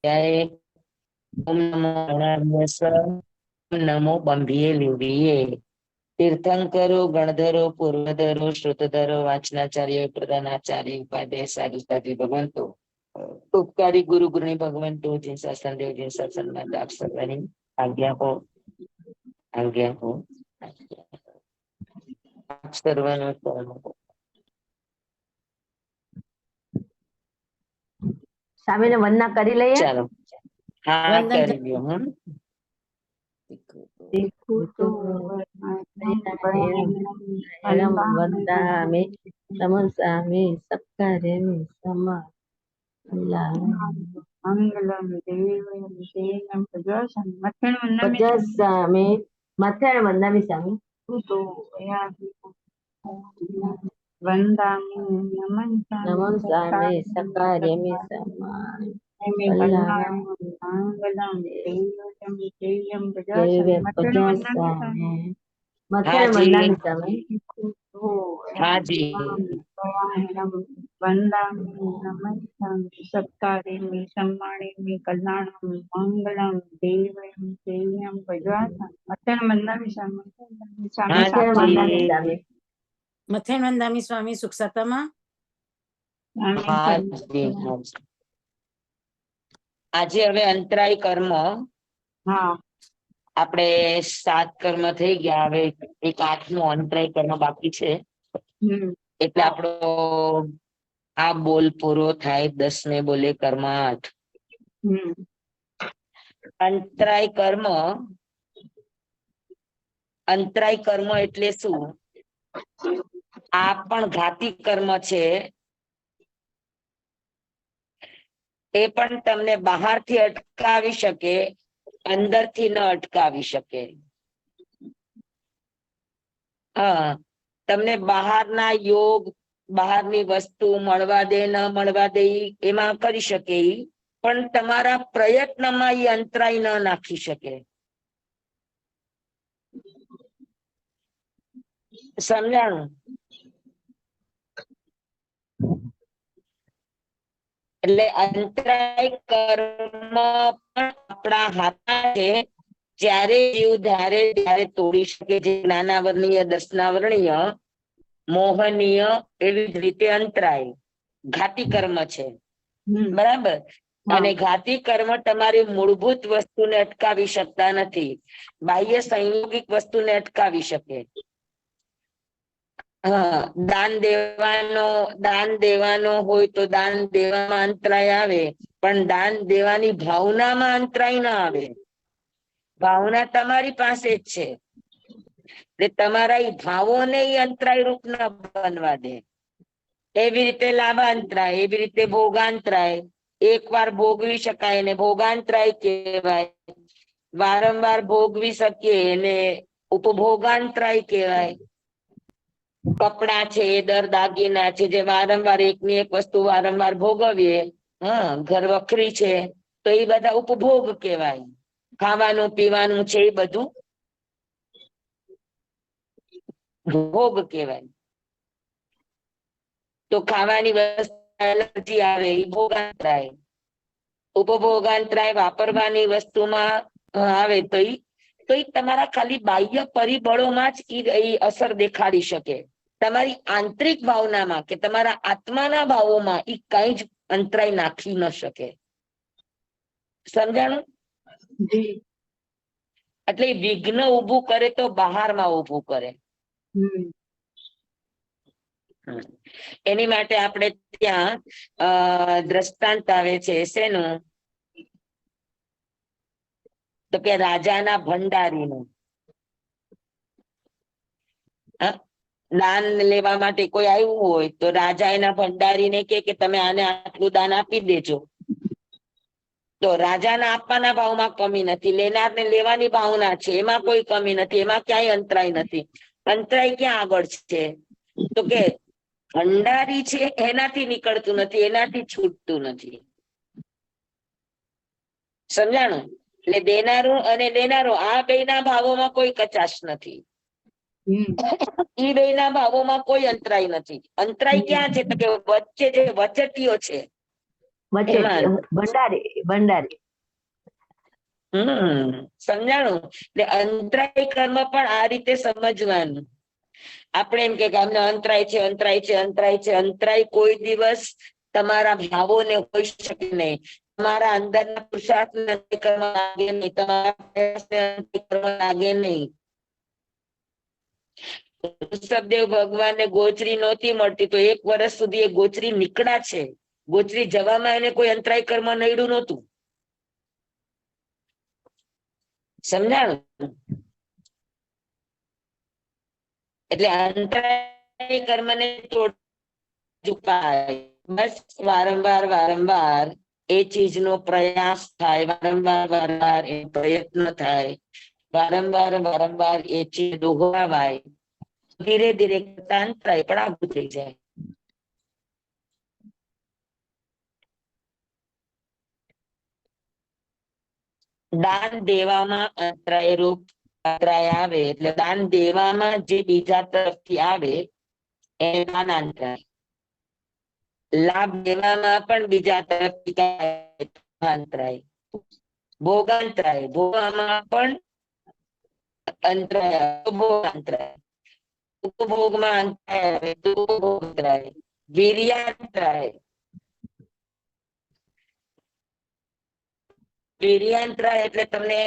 ઓમ નમો ગણાભ્યસ ઓમ નમો બંભીએ લીલીએ તીર્થંકરો ગણધરો પૂર્વધરો શ્રુતધરો વાંચનાચાર્ય પ્રધાનાચાર્ય ઉપાધ્યાય સાધુ સાધુ ભગવંતો ઉપકારી ગુરુ ગુરુની ભગવંતો જે શાસન દેવ જે શાસનમાં દાપ સર્વની આજ્ઞા હો આજ્ઞા હો સર્વનો સ્વામીને વંદના કરી લઈએ. ચાલો હા કરી દો. વંદામિ નમસ્કામિ સત્કાર્યમિ સમા ભજામિ મથેણ વંદામિ સ્વામી નમસ્કામિ સત્કાર્યમિ સમા મથેણ વંદામિ સ્વામી. હાજી સત્કાર્યમિ સમ્માનિમિ કલ્યાણમિ મંગલમ દેવયમ દેવ્યમ ભજવાસમ મથેણ વંદામિ સ્વામી. મથેણ વંદામિ સ્વામી. મથેણ વંદામિ સ્વામી સુખ સતમાં. આજે હવે અંતરાય કર્મ આપણે 7 કર્મ થઈ ગયા. હવે એક 8મું અંતરાય કર્મ બાકી છે એટલે આપણો આ બોલ પૂરો થાય. 10ને બોલે કર્મ 8. અંતરાય કર્મ એટલે શું? આ પણ ઘાતી કર્મ છે. એ પણ તમને બહારથી અટકાવી શકે, અંદરથી ન અટકાવી શકે. હા, તમને બહારના યોગ, બહારની વસ્તુ મળવા દે ન મળવા દે એમાં કરી શકે ઈ, પણ તમારા પ્રયત્નમાં એ અંતરાય ન નાખી શકે. સમજાણું? એટલે અંતરાય કર્મ પણ આપણા હાથમાં છે. જ્યારે જીવ જ્યારે તોડી શકે છે. જ્ઞાનાવરણીય, દર્શનાવરણીય, મોહનીય એવી જ રીતે અંતરાય ઘાતી કર્મ છે. બરાબર? અને ઘાતી કર્મ તમારી મૂળભૂત વસ્તુને અટકાવી શકતા નથી. બાહ્ય સંયોગિક વસ્તુને અટકાવી શકે. હા, દાન દેવાનો હોય તો દાન દેવામાં અંતરાય આવે, પણ દાન દેવાની ભાવનામાં અંતરાય ના આવે. ભાવના તમારી પાસે જ છે એટલે તમારા એ ભાવોને અંતરાય રૂપ ના બનવા દે. એવી રીતે લાભાંતરાય, એવી રીતે ભોગાંતરાય. એકવાર ભોગવી શકાય એને ભોગાંતરાય કહેવાય. વારંવાર ભોગવી શકીએ એને ઉપભોગાંતરાય કહેવાય. કપડા છે, દર દાગીના છે, જે વારંવાર એકની એક વસ્તુ વારંવાર ભોગવીએ, ઘર વખરી છે, તો એ બધા ઉપભોગ કહેવાય. ખાવાનું પીવાનું છે એ બધું ભોગ કહેવાય. તો ખાવાની વસ્તુ એલર્જી આવે એ ભોગાંતરાય. ઉપભોગાંતરાય વાપરવાની વસ્તુમાં આવે તો એ તમારા ખાલી બાહ્ય પરિબળોમાં જ એ અસર દેખાડી શકે. તમારી આંતરિક ભાવનામાં કે તમારા આત્માના ભાવોમાં એ કઈ જ અંતરાય નાખી ન શકે. સમજાણું? એટલે વિઘ્ન ઉભું કરે તો બહારમાં ઉભું કરે. એની માટે આપણે ત્યાં દ્રષ્ટાંત આવે છે. શેનું? તો કે રાજાના ભંડારીનું. દાન લેવા માટે કોઈ આવ્યું હોય તો રાજા એના ભંડારીને કે તમે આને આટલું દાન આપી દેજો. તો રાજાના આપવાના ભાવમાં કમી નથી, લેનારને લેવાની ભાવના છે, એમાં કોઈ કમી નથી, એમાં ક્યાંય અંતરાય નથી. અંતરાય ક્યાં આગળ છે? તો કે ભંડારી છે એનાથી નીકળતું નથી, એનાથી છૂટતું નથી. સમજાણું? એટલે દેનારું અને લેનારું આ બેના ભાવોમાં કોઈ કચાશ નથી. ઈ બેના ભાવોમાં કોઈ અંતરાય નથી. અંતરાય ક્યાં છે? તો કે વચ્ચે જે વચટીઓ છે વચ્ચે એમાં ભંડારી સમજાણું? એટલે અંતરાય કર્મ પણ આ રીતે સમજવાનું. આપણે એમ કે અમને અંતરાય છે, અંતરાય છે, અંતરાય છે. અંતરાય કોઈ દિવસ તમારા ભાવોને હોઈ શકે નહીં. તમારા અંદરના પુરુષાર્થને કર્મ લાગે નહીં, તમારા પ્રયાસને કર્મ લાગે નહીં. ઋષભદેવ ભગવાનને ગોચરી નહોતી મળતી તો 1 વર્ષ સુધી એ ગોચરી નીકળ્યા છે. ગોચરી જવામાં એને કોઈ અંતરાય કર્મ નડ્યું નહોતું. સમજાણું? એટલે અંતરાય કર્મને બસ વારંવાર એ ચીજનો પ્રયાસ થાય, વારંવાર એ પ્રયત્ન થાય, વારંવાર એ ચીજ દોહરાવાય, ધીરે ધીરે અંતરાય પણ આઘું થઈ જાય. દાન દેવામાં અંતરાય રૂપ અંતરાય આવે એટલે દાન દેવામાં જે બીજા તરફથી આવે એ દાનાંતરાય. લાભ દેવામાં પણ બીજા તરફથી અંતરાય. ભોગાંતરાય, ભોગવામાં પણ અંતરાય, ભોગાંતરાય. ઉપભોગમાં અંતરાય આવે તો ઉપભોગાંતરાય. વીર્યાંતરાય, વીર્યાંતરાય એટલે તમને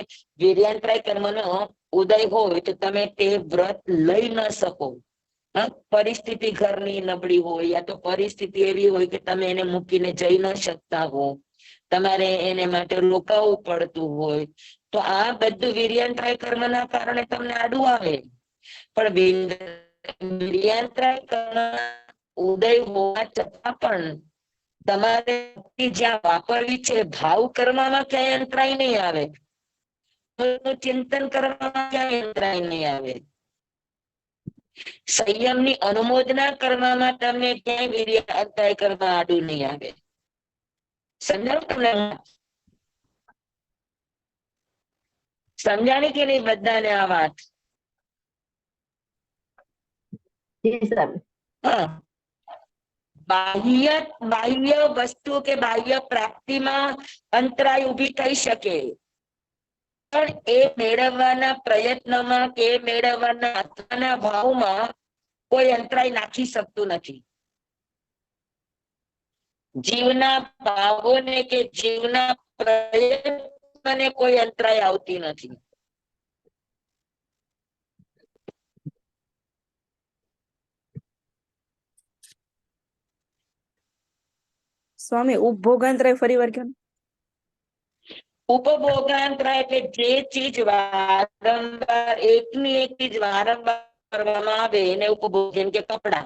વીર્યાંતરાય કર્મનો ઉદય હોય તો તમે તે વ્રત લઈ ન શકો. પરિસ્થિતિ ઘરની નબળી હોય યા તો પરિસ્થિતિ એવી હોય કે તમે એને મૂકીને જઈ ન શકતા હો, તમારે એને માટે રોકાવું પડતું હોય તો આ બધું વીર્યાંતરાય કર્મના કારણે તમને આડું આવે. પણ વીર્યાંતરાય કર્મ ઉદય હોવા છતાં પણ તમારે જ્યાં વાપરવી છે ભાવ કરવામાં ક્યાંય અંતરાય નહીં આવે, ચિંતન કરવામાં ક્યાંય અંતરાય નહીં આવે, સંયમની અનુમોદના કરવામાં તમને ક્યાંય વીર્યાંતરાય કર્મ આડું નહીં આવે. સમજાણું તમને? સમજાણી કે નહીં બધાને આ વાત? હા, બાહ્ય વસ્તુ કે બાહ્ય પ્રાપ્તિમાં અંતરાય ઉભી થઈ શકે પણ એ મેળવવાના પ્રયત્નમાં કે મેળવવાના આત્માના ભાવમાં કોઈ અંતરાય નાખી શકતું નથી. જીવના ભાવોને કે જીવના પ્રયત્નને કોઈ અંતરાય આવતી નથી. સ્વામી ઉપભોગાંતરાય ફરી વાર કેમ? ઉપભોગાંતરાય એટલે જે ચીજ વારંવાર એકની એક ચીજ વારંવાર કરવામાં આવે એને ઉપભોગ. જેમ કે કપડા,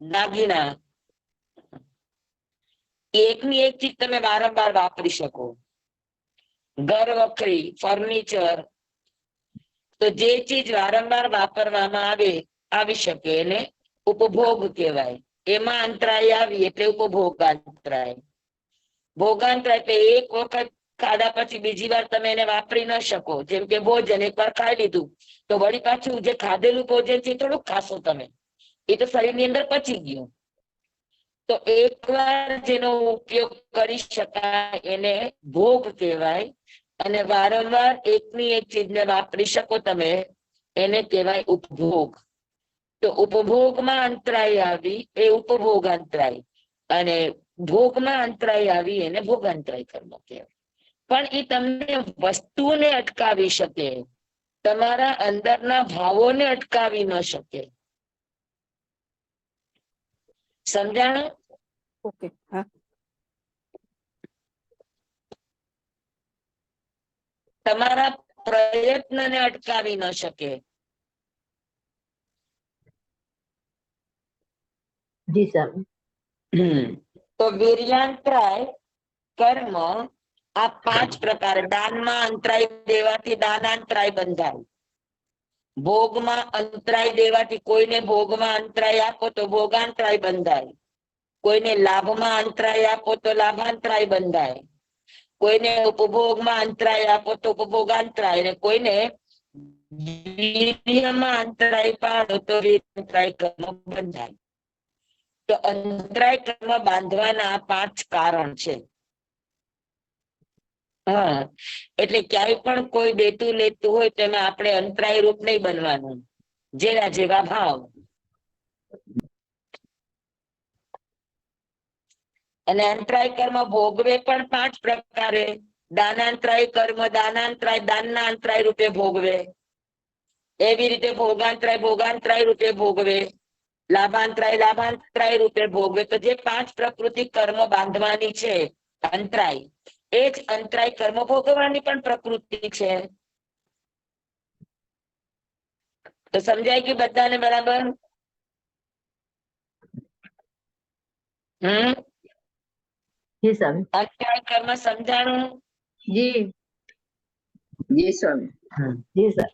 દાગીના, એકની એક ચીજ તમે વારંવાર વાપરી શકો. ઘર વખરી, ફર્નિચર, તો જે ચીજ વારંવાર વાપરવામાં આવી શકે એને ઉપભોગ કહેવાય. એમાં અંતરાય આવી એટલે ઉપભોગાંતરાય. ભોગાંતરાય એટલે એક વખત ખાધા પછી બીજી વાર તમે એને વાપરી ન શકો. જેમ કે ભોજન એકવાર ખાઈ લીધું તો વળી પાછું જે ખાધેલું ભોજન છે થોડુંક ખાશો તમે, એ તો શરીરની અંદર પચી ગયું. તો એકવાર જેનો ઉપયોગ કરી શકાય એને ભોગ કહેવાય અને વારંવાર એકની એક ચીજને વાપરી શકો તમે એને કહેવાય ઉપભોગ. તો ઉપભોગમાં અંતરાય આવી એ ઉપભોગાંતરાય અને ભોગમાં અંતરાય આવી એને ભોગાંતરાય કર્મ કહેવાય. પણ એ તમને વસ્તુને અટકાવી શકે, તમારા અંદરના ભાવોને અટકાવી ન શકે. સમજાણું? ઓકે, હા. તમારા પ્રયત્નને અટકાવી ન શકે. જી સ્વામી. તો વીર્યાંતરાય કર્મ આ 5 પ્રકાર. દાનમાં અંતરાય દેવાથી દાનાંતરાય બંધાય. ભોગમાં અંતરાય દેવાથી કોઈને ભોગમાં અંતરાય આપો તો ભોગાંતરાય બંધાય. કોઈને લાભમાં અંતરાય આપો તો લાભાંતરાય બંધાય. કોઈને ઉપભોગમાં અંતરાય આપો તો ઉપભોગાંતરાય અને કોઈને વીર્યમાં અંતરાય પાડો તો વીર્યાંતરાય કર્મ બંધાય. તો અંતરાય કર્મ બાંધવાના 5 કારણ છે. હા, એટલે ક્યાંય પણ કોઈ દેતું લેતું હોય તો એમાં આપણે અંતરાય રૂપ નહીં બનવાનું, જેવા જેવા ભાવ. અને અંતરાય કર્મ ભોગવે પણ 5 પ્રકારે. દાનાંતરાય કર્મ દાનાંતરાય દાનના અંતરાય રૂપે ભોગવે, એવી રીતે ભોગાંતરાય ભોગાંતરાય રૂપે ભોગવે, લાભાંતરાય લાભાંતરાય રૂપે ભોગવે. તો જે 5 પ્રકૃતિ કર્મ બાંધવાની છે અંતરાય, એ જ અંતરાય કર્મ ભોગવવાની પણ પ્રકૃતિ છે. તો સમજાય કે બધાને બરાબર? જી સ્વામી. અંતરાય કર્મ સમજાણું? જી જી સ્વામી. જી સર.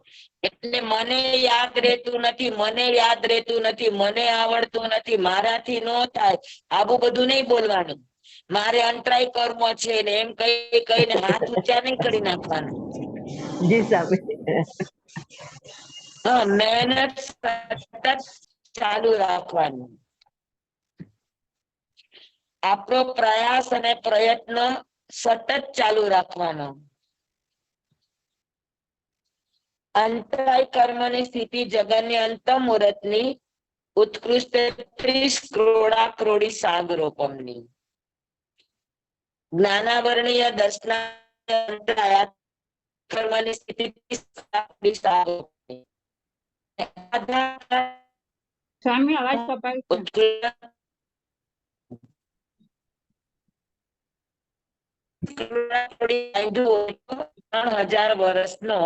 એટલે મને યાદ રહેતું નથી, મને યાદ રહેતું નથી, મને આવડતું નથી, મારાથી ન થાય, આવું બધું નહીં બોલવાનું. મારે અંતરાય કર્મ છે ને એમ કઈ કઈને હાથ ઊંચા નહીં કરી નાખવાના. જી સ્વામી. હા, મહેનત સતત ચાલુ રાખવાની. આપણો પ્રયાસ અને પ્રયત્ન સતત ચાલુ રાખવાનો. અંતરાય કર્મની સ્થિતિ જગન્ય અંત મુહૂર્તની ઉત્કૃષ્ટ 30 ક્રોડા ક્રોડી સાગરોપમની. જ્ઞાનાવરણીય દર્શના અંતરાય કર્મની સ્થિતિ 30 સાગરોપમની. સ્વામી અવાજ કપાય છે. ઉત્કૃષ્ટ 3000 વર્ષનો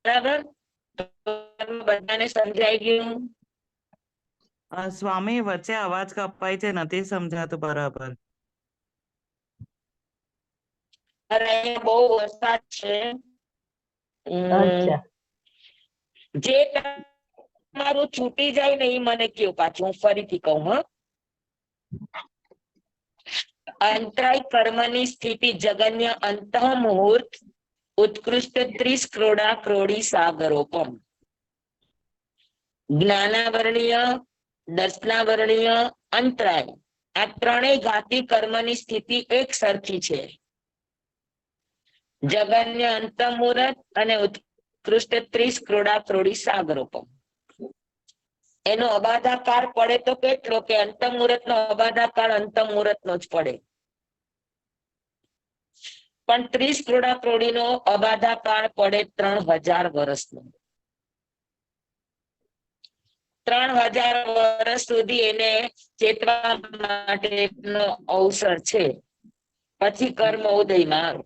બરાબર? બધાને સમજાઈ ગયું? સ્વામી વચ્ચે અવાજ કપાય છે, નથી સમજાતું બરાબર. અરે અહીંયા બહુ વરસાદ છે. અચ્છા. જે તમારું છૂટી જાય ને એ મને કયો પાછું, હું ફરીથી કહું. હા, અંતરાય કર્મની સ્થિતિ જગન્ય અંત મુહૂર્ત ઉત્કૃષ્ટ 30 ક્રોડા ક્રોડી સાગરોપમ. જ્ઞાનાવરણીય દર્શનાવરણીય અંતરાય, આ ત્રણેય ઘાતી કર્મની સ્થિતિ એક સરખી છે. જગન્ય અંત મુહૂર્ત અને ઉત્કૃષ્ટ 30 ક્રોડા ક્રોડી સાગરોપમ. એનો અબાધાકાર પડે તો કેટલો? કે અંત મુહૂર્ત નો અબાધાકાર અંત મુહૂર્ત નો જ પડે, પણ 30 ક્રોડા ક્રોડી નો અબાધાકાર પડે 3000 વર્ષનો. 3000 વર્ષ સુધી એને ચેતવા માટેનો અવસર છે, પછી કર્મ ઉદયમાં આવે.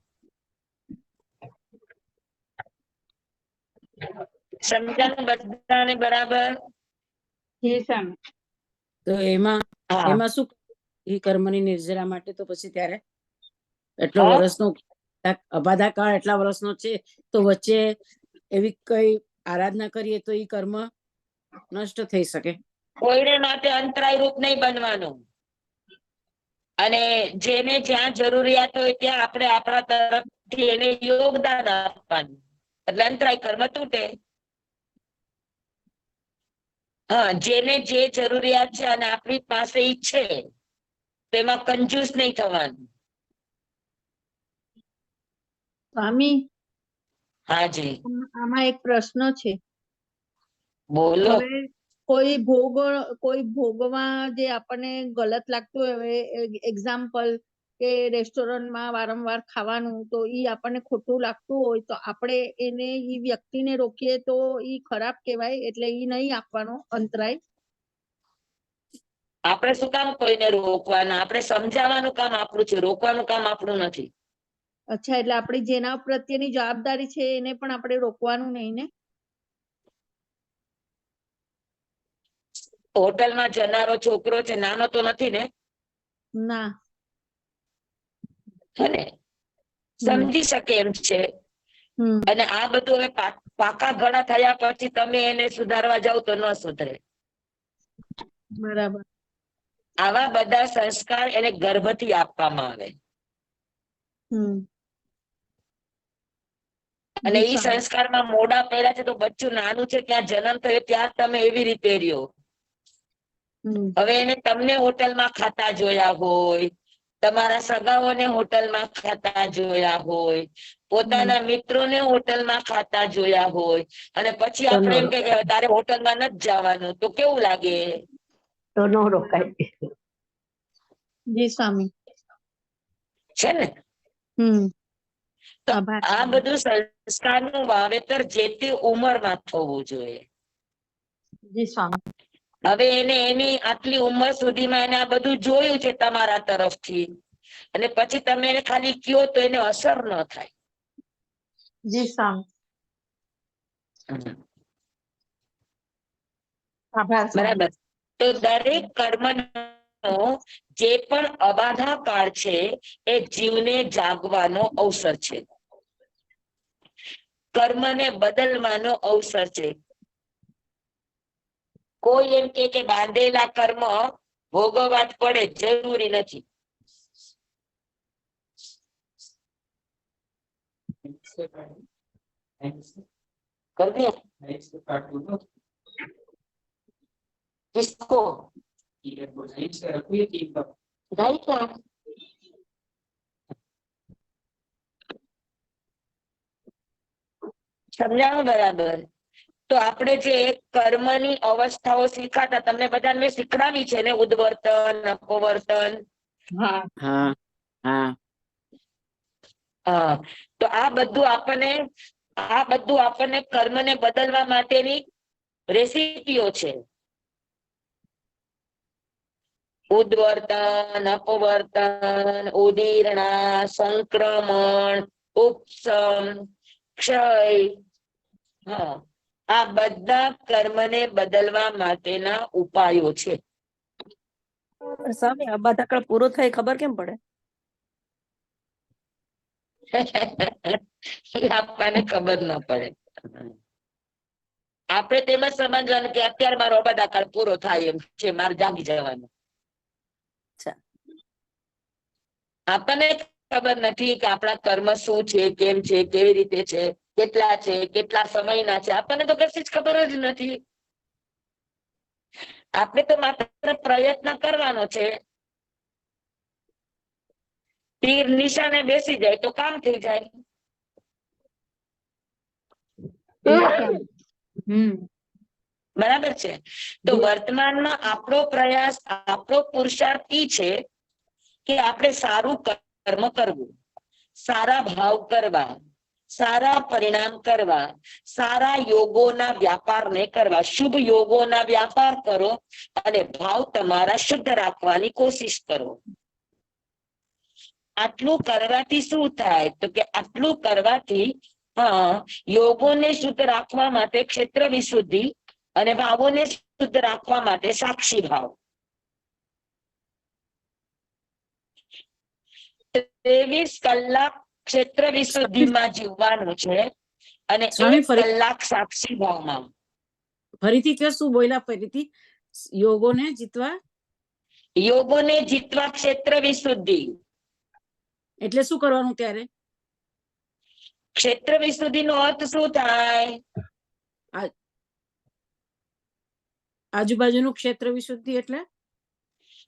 સમજાનું બધાને બરાબર? જી સ્વામી. તો એમાં હા. એમાં શું એ કર્મની નિર્જરા માટે તો પછી ત્યારે એટલો હા? વર્ષનો અબાધા કાળ એટલા વર્ષનો છે, તો વચ્ચે એવી કઈ આરાધના કરીએ તો એ કર્મ નષ્ટ થઈ શકે. કોઈને માટે અંતરાય રૂપ નહીં બનવાનું. અને જેને જ્યાં જરૂરિયાત હોય ત્યાં આપણે આપણા તરફથી એને યોગદાન આપવાનું, એટલે અંતરાય કર્મ તૂટે. હા, જેને જે જરૂરિયાત છે અને આપણી પાસે ઈ છે, તેમાં કંજૂસ નહીં થવાનું. સ્વામી, હાજી આમાં એક પ્રશ્ન છે. બોલો. હવે કોઈ ભોગમાં જે આપણને ગલત લાગતું હોય, હવે એક્ઝામ્પલ કે રેસ્ટોરન્ટમાં વારંવાર ખાવાનું, તો ઈ આપણને ખોટું લાગતું હોય તો આપણે એને ઈ વ્યક્તિને રોકીએ તો ઈ ખરાબ કહેવાય, એટલે ઈ નહીં આપવાનો અંતરાય. આપણે શું કામ કોઈને રોકવાના? આપણે સમજાવવાનું કામ આપણું છે, રોકવાનું કામ આપણું નથી. અચ્છા, એટલે આપણી જેના પ્રત્યેની જવાબદારી છે એને પણ આપણે રોકવાનું નહીં ને? હોટલમાં જનારો છોકરો છે, નાનો તો નથી ને? ના. હે, સમજી શકે એમ છે. હમ. અને આ બધું હવે પાકા ઘડા થયા પછી તમે એને સુધારવા જાવ તો ન સુધરે. બરાબર. આવા બધા સંસ્કાર એને ગર્ભથી આપવામાં આવે, અને જી ઈ સ્વામી. સંસ્કારમાં મોડા પહેલા છે, તો બચ્ચું નાનું છે ત્યાં જન્મ થયો ત્યાં તમે એવી રીતે રહ્યો. હવે એને તમને હોટલમાં ખાતા જોયા હોય, તમારા સગાઓને હોટલમાં ખાતા જોયા હોય, પોતાના મિત્રોને હોટલમાં ખાતા જોયા હોય, અને પછી આપણે એમ કે તારે હોટલમાં નથી જવાનું, તો કેવું લાગે? તો નો રોકાય. જી સ્વામી. છે ને? તો આભાર આ સ્વામી. બધું સંસ્કારનું વાવેતર જે તે ઉંમરમાં થવું જોઈએ. જી સ્વામી. હવે એને એની આટલી ઉંમર સુધીમાં એને આ બધું જોયું છે તમારા તરફથી, અને પછી તમે એને ખાલી કયો તો એને અસર ન થાય. જી સ્વામી. આભાર સ્વામી. બરાબર. તો દરેક કર્મનો જે પણ અબાધા કાળ છે એ જીવને જાગવાનો અવસર છે, કર્મને બદલવાનો અવસર છે. કોઈ એમ કે બાંધેલા કર્મ ભોગવવા જ પડે, જરૂરી નથી. किसको गाय का સમજાવો બરાબર. તો આપણે જે કર્મની અવસ્થાઓ શીખાતા, તમને બધાને મેં શીખડાવી છે ને, ઉદ્વર્તન, અપવર્તન. હા હા હા હા, તો આ બધું આપણને કર્મને બદલવા માટેની રેસીપીઓ છે. ઉદ્વર્તન, અપવર્તન, ઉદીર્ણા, સંક્રમણ, ઉપસમ, ક્ષય. હા, આ બધા કર્મને બદલવા માટેના ઉપાયો છે. સ્વામી અબાધા કાળ પૂરો થાય ખબર કેમ પડે? આપણને ખબર ન પડે. આપણે તેમ જ સમજવાનું કે અત્યારે મારો અબાધા કાળ પૂરો થાય એમ છે, મારે જાગી જવાનું. આપણને ખબર નથી કે આપણા કર્મ શું છે, કેમ છે, કેવી રીતે છે, કેટલા છે, કેટલા સમયના છે, આપણને તો કશી જ ખબર જ નથી. આપણે તો માત્ર પ્રયત્ન કરવાનો છે. તીર નિશાને બેસી જાય તો કામ થઈ જાય. બરાબર છે. તો વર્તમાનમાં આપણો પ્રયાસ, આપણો પુરુષાર્થ ઈ છે કે આપણે સારું કર્મ કરવું, સારા ભાવ કરવા, સારા પરિણામ કરવા, સારા યોગોના વ્યાપારને કરવા. શુભ યોગોના વ્યાપાર કરો અને ભાવ તમારા શુદ્ધ રાખવાની કોશિશ કરો. આટલું કરવાથી શું થાય? તો કે આટલું કરવાથી યોગોને શુદ્ધ રાખવા માટે ક્ષેત્ર વિશુદ્ધિ અને ભાવોને શુદ્ધ રાખવા માટે સાક્ષી ભાવ. 23 કલાક ક્ષેત્ર વિશુદ્ધિમાં જીવવાનું છે અને 1 કલાક સાક્ષી ભાવમાં. ફરીથી કે શું બોલ્યા? ફરીથી યોગોને જીતવા, યોગોને જીતવા ક્ષેત્ર વિશુદ્ધિ. એટલે શું કરવાનું ત્યારે? ક્ષેત્ર વિશુદ્ધિ નો અર્થ શું થાય? આજુબાજુનું ક્ષેત્ર વિશુદ્ધિ એટલે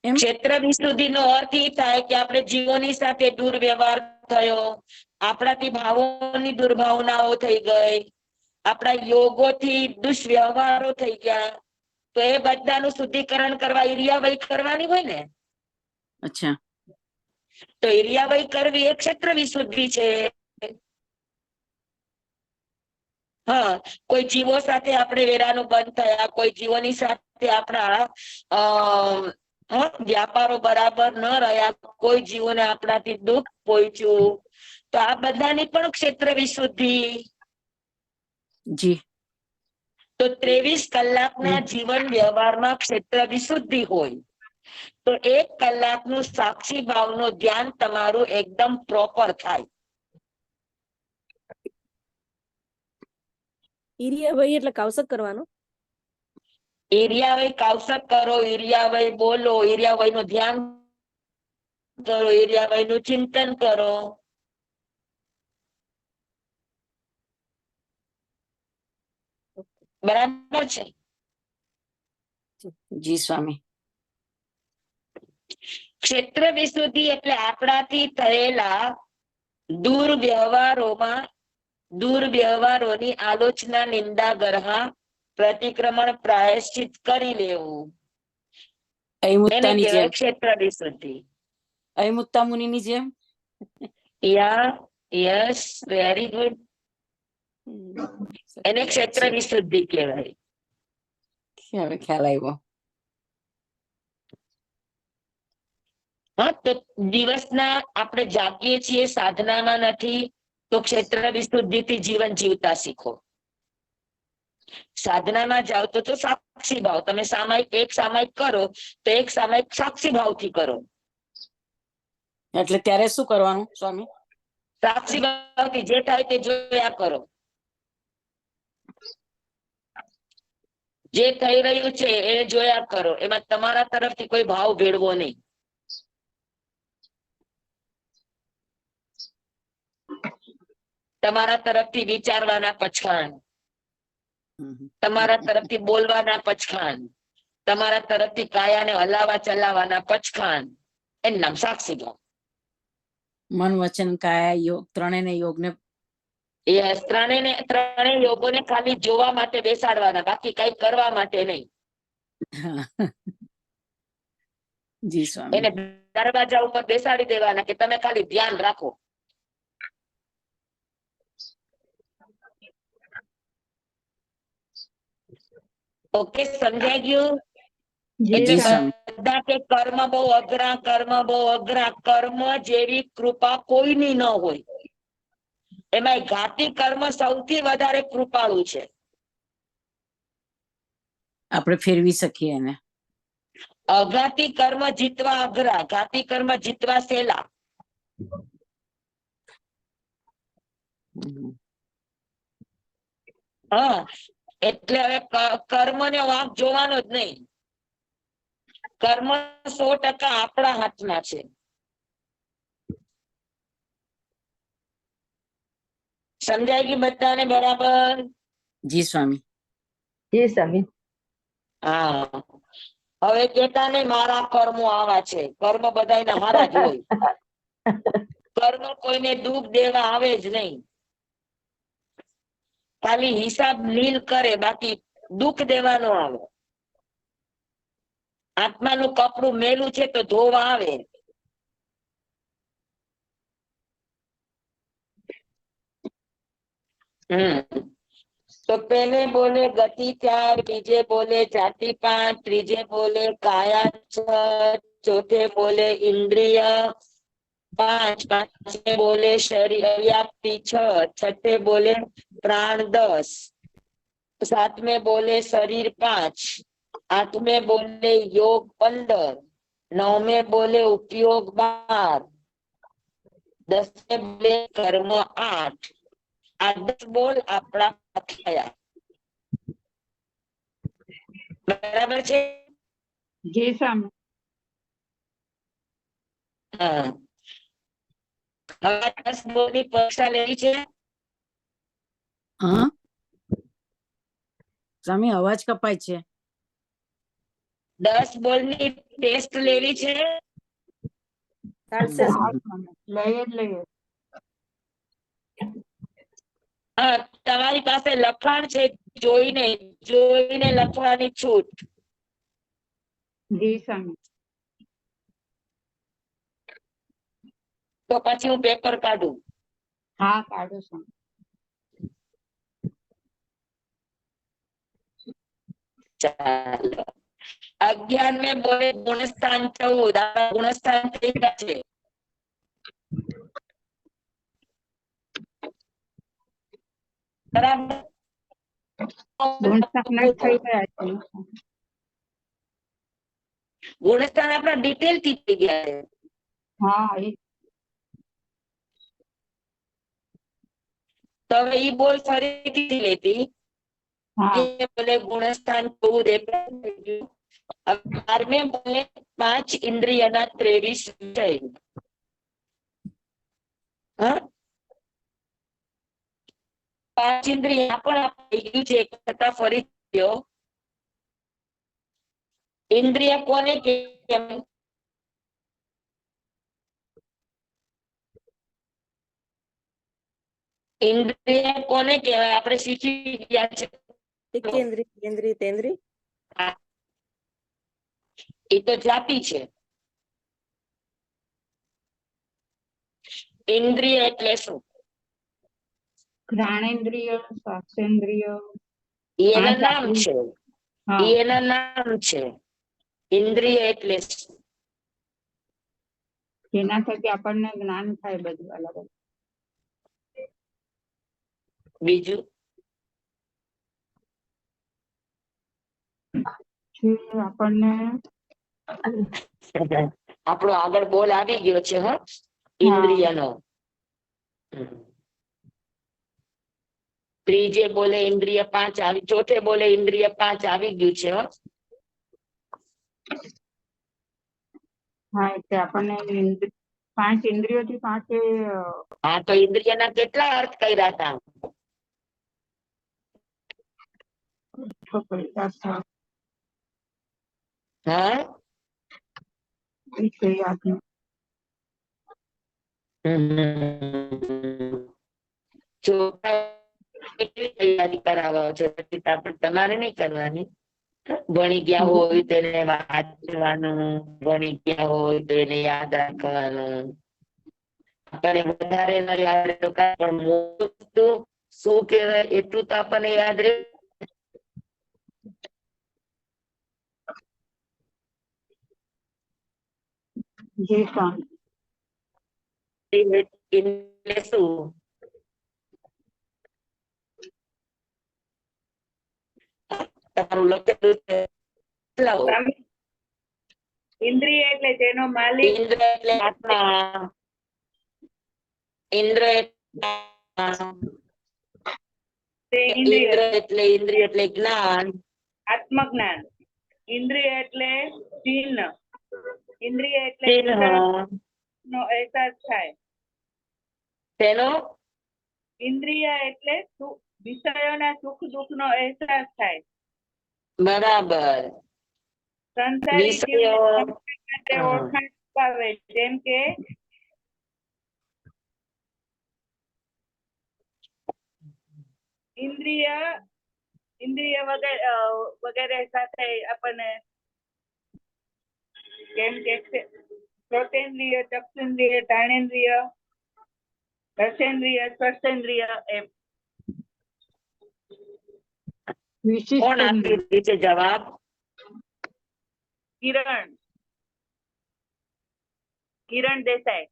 ક્ષેત્ર વિશુદ્ધિ નો અર્થ એ થાય કે આપણે જીવોની સાથે દુર્વ્યવહાર થયો, આપણાથી ભાવોની દુર્ભાવનાઓ થઈ ગઈ, આપણા યોગોથી દુષ્વ્યવહારો થઈ ગયા, તો એ બધાનું શુદ્ધિકરણ કરવા ઈર્યાવય કરવાની હોય ને. અચ્છા. તો ઈર્યાવય કરવી એ ક્ષેત્ર વિશુદ્ધિ છે. હા, કોઈ જીવો સાથે આપણે વેરાનું બંધ થયા, કોઈ જીવોની સાથે આપણા વ્યાપારો બરાબર ન રહ્યા, કોઈ જીવોને આપણાથી દુઃખ પહોંચ્યું, તો આ બધાની પણ ક્ષેત્ર વિશુદ્ધિ. જી. તો 23 કલાકના જીવન વ્યવહારમાં ક્ષેત્ર વિશુદ્ધિ હોય તો 1 કલાકનું સાક્ષી ભાવનું ધ્યાન તમારું એકદમ પ્રોપર થાય. ઈર્યાવય એટલે કાવસક કરવાનું. ઈર્યાવય કાવસક કરો, ઈર્યાવય બોલો, ઈર્યાવય નું ધ્યાન કરો, ઈર્યાવય નું ચિંતન કરો. બરાબર છે? જી સ્વામી. ક્ષેત્ર વિશુદ્ધિ એટલે આપણાથી થયેલા દુર્વ્યવહારોની આલોચના, નિંદા, ગરહા, પ્રતિક્રમણ, પ્રાયશ્ચિત કરી લેવું. એને અહિમુત્તાની કહેવાય જેમ, ક્ષેત્ર વિશુદ્ધિ. અહિમુત્તા મુનિની જેમ. Yes, very good. એને ક્ષેત્ર વિશુદ્ધિ કહેવાય. હવે ખ્યાલ આવ્યો. હા, તો દિવસના આપણે જાગીએ છીએ, સાધનામાં નથી, તો ક્ષેત્ર વિશુદ્ધિથી જીવન જીવતા શીખો. સાધનામાં જાઓ તો સાક્ષી ભાવ. તમે એક સામાયિક કરો તો એક સામાયિક સાક્ષી ભાવથી કરો. એટલે ત્યારે શું કરવાનું સ્વામી? સાક્ષી ભાવથી જે થાય તે જોયા કરો. જે થઈ રહ્યું છે એ જોયા કરો. એમાં તમારા તરફથી કોઈ ભાવ ભેળવો નહીં. તમારા તરફથી વિચારવાના પછાણ, તમારા તરફથી બોલવાના પછાણ, તમારા તરફથી કાયાને હલાવા ચલાવવાના પછાણ, એનું નામ સાક્ષી ભાવ. મન, વચન, કાયા, યોગ, ત્રણેય યોગને ત્રણેય યોગોને ખાલી જોવા માટે બેસાડવાના, બાકી કઈ કરવા માટે નહીં. જી સ્વામી. એને દરવાજા ઉપર બેસાડી દેવાના કે તમે ખાલી ધ્યાન રાખો. ઓકે, સમજાઈ ગયું? એટલે બધા કે કર્મ બહુ અઘરા, કર્મ બહુ અઘરા. કર્મ જેવી કૃપા કોઈની ન હોય. એમાં ઘાતી કર્મ સૌથી વધારે કૃપાળુ છે. આપણે ફેરવી શકીએ એને. અઘાતી કર્મ જીતવા અઘરા, ઘાતી કર્મ જીતવા સહેલા. હા, એટલે હવે કર્મ ને વાંક જોવાનો જ નહીં. કર્મ 100% આપણા હાથમાં છે. સમજાય ગયું બધાને બરાબર? જી સ્વામી. જી સ્વામી. હા, હવે કેતા નહીં મારા કર્મો આવા છે. કર્મ બધાયના હારા જ હોય. કર્મ કોઈને દુઃખ દેવા આવે જ નહીં. ખાલી હિસાબ નીલ કરે, બાકી દુઃખ દેવાનો આવે. આત્માનું કપડું મેલું છે તો ધોવા આવે. તો પેલે બોલે ગતિ 4, બીજે બોલે જાતિ 5, ત્રીજે બોલે કાયા 6, ચોથે બોલે ઇન્દ્રિય 5, પાંચમે બોલે શરીર વ્યાપ્તિ 6, છઠ્ઠે બોલે પ્રાણ 10, સાતમે બોલે શરીર 5, આઠમે બોલે યોગ 15, નવમે બોલે ઉપયોગ 12, દસમે બોલે કર્મ 8. આ 10 બોલ આપણા થયા. બરાબર છે? જી સ્વામી. હા, હવે 10 બોલ ની પરીક્ષા લેવી છે. હા સ્વામી, અવાજ કપાય છે. 10 બોલ ની ટેસ્ટ લેવી છે. ચાલશે લઈએ. હા, તમારી પાસે લખાણ છે, જોઈને લખવાની છૂટ. જી સ્વામી. તો પછી હું પેપર કાઢું. હા, કાઢો સ્વામી. ચાલો, 11મે બોલે ગુણસ્થાન 14. ગુણસ્થાન થઈ ગયા છે. બરાબર. ગુણસ્થાન આપણા ડિટેલ થી થઈ ગયા છે. હા, તો હવે ઈ બોલ ફરીથી લેતી. બોલે ગુણસ્થાન 14. 12મે બોલે 5 ઇન્દ્રિયના 23 વિષય. હા, 5 ઇન્દ્રિય પણ આપી ગયું છે. એક કરતા ફરી ગયો. ઇન્દ્રિય કોને કહેવાય? ઇન્દ્રિય કોને કહેવાય? આપણે શીખી ગયા છે. કેન્દ્રી કેન્દ્રી તેન્દ્રી એ તો જાતિ છે. ઇન્દ્રિય એટલે શું? ઘ્રાણેન્દ્રિય, સ્પર્શેન્દ્રિય, એના પાંચ નામ આપણી. છે. હા, એના નામ છે. ઇન્દ્રિય એટલે શું? જેના થકી આપણને જ્ઞાન થાય બધું અલગ અલગ. બીજું જે આપણને આપણો આગળ બોલ આવી ગયો છે. હો, ઇન્દ્રિયનો. ત્રીજે બોલે ઇન્દ્રિય 5 આવી, ચોથે બોલે ઇન્દ્રિય 5 આવી ગયું છે. હો. હા, એટલે આપણને પાંચ ઇન્દ્રિયોથી પાંચ હા, તો ઇન્દ્રિયના કેટલા અર્થ કર્યા હતા? હા, યાદ નથી. કેટલી તૈયારી કરાવો છો? તમારે નહીં કરવાની. ભણી ગયા હોય તો એને વાંચવાનું, ભણી ગયા હોય તો એને યાદ રાખવાનું. આપણને વધારે ન યાદ રહે તો કાંઈ, પણ મોટું શું કહેવાય એટલું તો આપણને યાદ રહે. એટલે શું? તમારું લખેલું છે. ઇન્દ્રિય એટલે જેનો માલિક. ઇન્દ્ર એટલે આત્મા. ઇન્દ્ર ઇન્દ્રિય એટલે જ્ઞાન, આત્મજ્ઞાન. ઇન્દ્રિય એટલે ચિહ્ન. ઇન્દ્રિય એટલે ચિહ્ન. નો અહેસાસ થાય. તેનો ઇન્દ્રિય એટલે વિષયોના સુખ દુઃખ નો અહેસાસ થાય. બરાબર. સંસારી વિષયો. જીવને ઓળખાણ અપાવે, જેમ કે ઇન્દ્રિય વગેરે સાથે આપણને જેમ કે શ્રોતેન્દ્રિય, ચક્ષુન્દ્રિય, ઘ્રાણેન્દ્રિય, રસેન્દ્રિય, સ્પર્શેન્દ્રિય એમ. કોણ આપ્યું છે જવાબ? કિરણ દેસાઈ,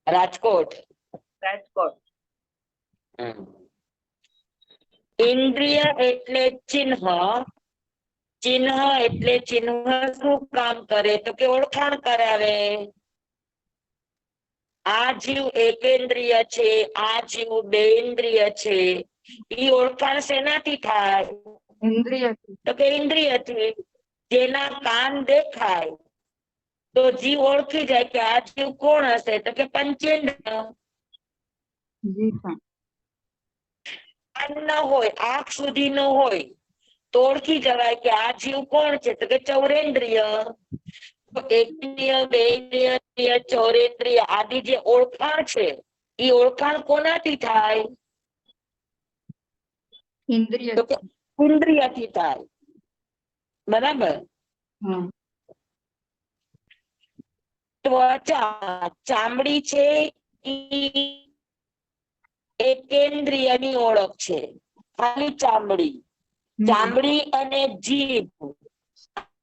રાજકોટ. ઇન્દ્રિય એટલે ચિહ્ન. ચિહ્ન એટલે ચિહ્ન શું કામ કરે? તો કે ઓળખાણ કરાવે. આ જીવ એકેન્દ્રિય છે, આ જીવ બેઇન્દ્રિય છે. ઈ ઓળખાણ શેનાથી થાય? તો કે ઇન્દ્રિયથી. જેના કાન દેખાય તો જીવ ઓળખી જાય કે આ જીવ કોણ હશે? તો કે પંચેન્દ્રિય. કાન ન હોય, આંખ સુધી ન હોય તો ઓળખી જવાય કે આ જીવ કોણ છે? તો કે ચૌરેન્દ્રિય. એકઇન્દ્રિય, બેઇન્દ્રિય, ચૌરેન્દ્રિય આદિ જે ઓળખાણ છે એ ઓળખાણ કોનાથી થાય? ઇન્દ્રિયથી થાય. બરાબર. ત્વચા, ચામડી છે એકેન્દ્રિયની ઓળખ છે. ખાલી ચામડી. ચામડી અને જીભ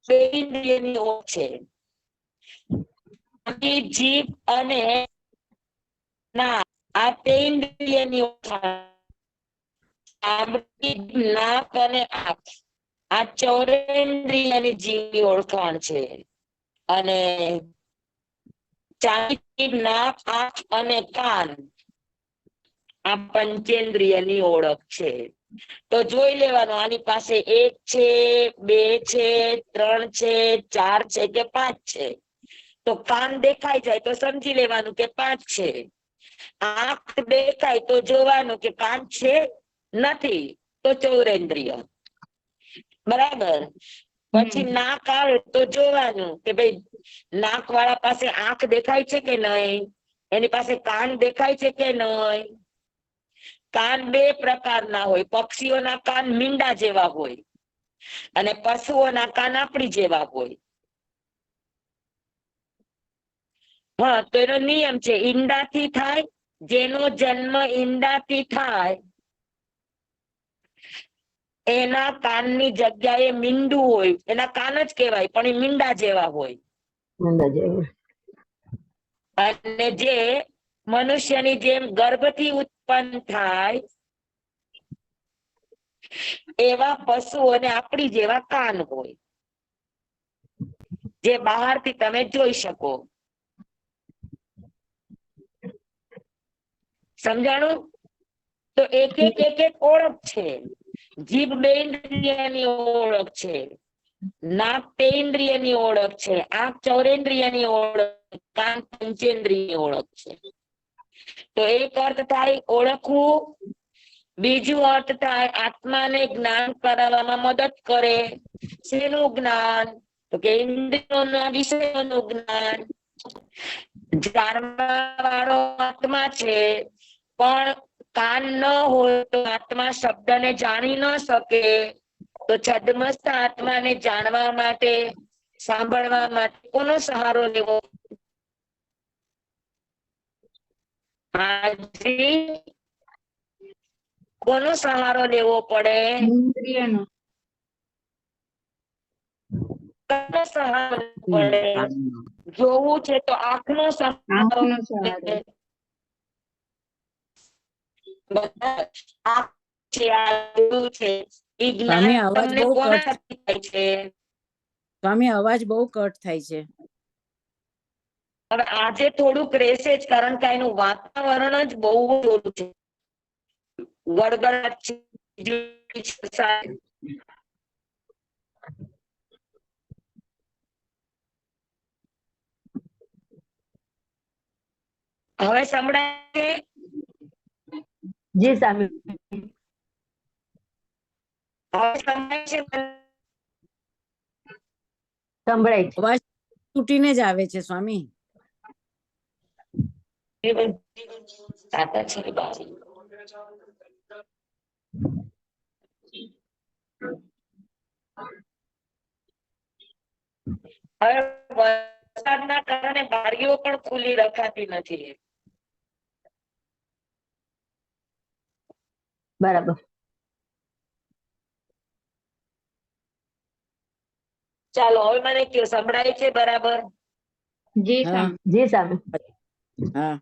બેઇન્દ્રિયની ઓળખ છે. જીભ અને નાક આ તેન્દ્રિયની ઓળખાણ. ચામડી, નાક અને આંખ આ ચૌરેન્દ્રિયની જીવની ઓળખાણ છે. અને ચામડી, નાક, આંખ અને કાન આ પંચેન્દ્રિયની ઓળખ છે. તો જોઈ લેવાનું આની પાસે 1 છે, 2 છે, 3 છે, 4 છે કે 5 છે. તો કાન દેખાઈ જાય તો સમજી લેવાનું કે 5 છે. આંખ દેખાય તો જોવાનું કે કાન છે નથી તો ચૌરેન્દ્રિય. બરાબર. પછી નાક આવે તો જોવાનું કે ભાઈ નાક વાળા પાસે આંખ દેખાય છે કે નહીં, એની પાસે કાન દેખાય છે કે નહીં. કાન બે પ્રકારના હોય. પક્ષીઓના કાન મીંડા જેવા હોય અને પશુઓના કાન આપણી જેવા હોય. હા, તો એનો નિયમ છે, ઈંડાથી થાય, જેનો જન્મ ઈંડાથી થાય એના કાનની જગ્યાએ મીંડું હોય. એના કાન જ કહેવાય પણ એ મીંડા જેવા હોય. અંદાજે અને જે મનુષ્યની જેમ ગર્ભથી ઉત્પન્ન થાય એવા પશુઓને આપણી જેવા કાન હોય, જે બહારથી તમે જોઈ શકો. સમજાણું? તો એક એક ઓળખ છે. જીભ બેન્દ્રિયની ઓળખ છે, નાક પેન્દ્રિયની ઓળખ છે, આંખ ચૌરેન્દ્રિયની ઓળખ, કાન પંચેન્દ્રિયની ઓળખ છે. તો એક અર્થ થાય ઓળખવું, બીજું અર્થ થાય આત્માને જ્ઞાન કરાવવામાં મદદ કરે. શેનું જ્ઞાન? તો કે ઇન્દ્રિયોના વિષયોનું જ્ઞાન. જાણવા વાળો આત્મા છે, પણ કાન ન હોય તો આત્મા શબ્દને જાણી ન શકે. તો છદ્મસ્ત આત્માને જાણવા માટે, સાંભળવા માટે કોનો સહારો લેવો? હાજી, કોનો સહારો લેવો પડે? ઇન્દ્રિયનો. કોનો સહારો લેવો પડે? જોવું છે તો આંખનો સહારો આંખનો સહારો. આંખ છે, આ જોવું છે. ઈ જ્ઞાન સ્વામી, અવાજ તમને બહુ કોનાથી થાય છે? સ્વામી, અવાજ બહુ કટ થાય છે. હવે આજે થોડુંક રહેશે જ, કારણ કે એનું વાતાવરણ જ બહુ ઓછું છે. ગડગડાટ છે. હવે સંભળાય છે? જી સ્વામી. હવે સંભળાય છે? સંભળાય છે. અવાજ તૂટીને જ આવે છે સ્વામી. સાતા છે બારી. હવે વરસાદના કારણે બારીઓ પણ ખુલ્લી રખાતી નથી. બરાબર. ચાલો, હવે મને કયો, સંભળાય છે બરાબર? જી હા. સ્વામી. જી સ્વામી. હા.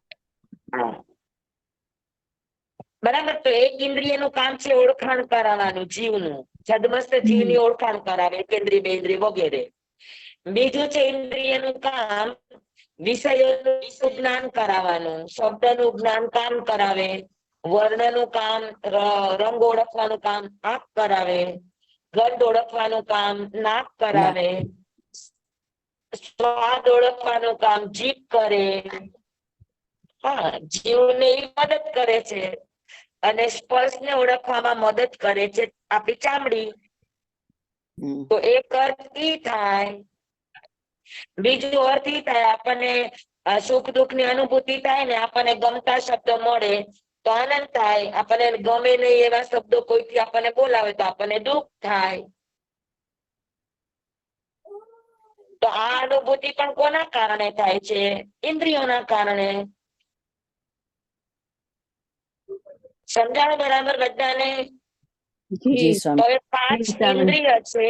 બરાબર. તો એક ઇન્દ્રિયનું કામ છે ઓળખાણ કરાવવાનું જીવનું. છદ્મસ્ત જીવની ઓળખાણ કરાવે, કેન્દ્રીય બેન્દ્રિય વગેરે. બીજું છે ઇન્દ્રિયનું કામ વિષયોનું જ્ઞાન કરાવવાનું, શબ્દનું જ્ઞાન કાન કરાવે, વર્ણનું કામ, રંગ ઓળખવાનું કામ આંખ કરાવે, ગંધ ઓળખવાનું કામ નાક કરાવે, સ્વાદ ઓળખવાનું કામ જીભ કરે. હા, જીવને મદદ કરે છે. અને સ્પર્શને ઓળખવામાં મદદ કરે છે આપણી ચામડી. તો એક અર્થ ઈ થાય. બીજું અર્થ ઈ થાય આપણને સુખ દુઃખ ની અનુભૂતિ થાય ને, આપણને ગમતા શબ્દો મળે તો આનંદ થાય. આપણને ગમે નહીં એવા શબ્દો કોઈથી આપણને બોલાવે તો આપણને દુઃખ થાય. તો આ અનુભૂતિ પણ કોના કારણે થાય છે? ઇન્દ્રિયોના કારણે. સમજાણું બરાબર બધાને? જી તો સ્વામી. હવે 5 ઇન્દ્રિય છે,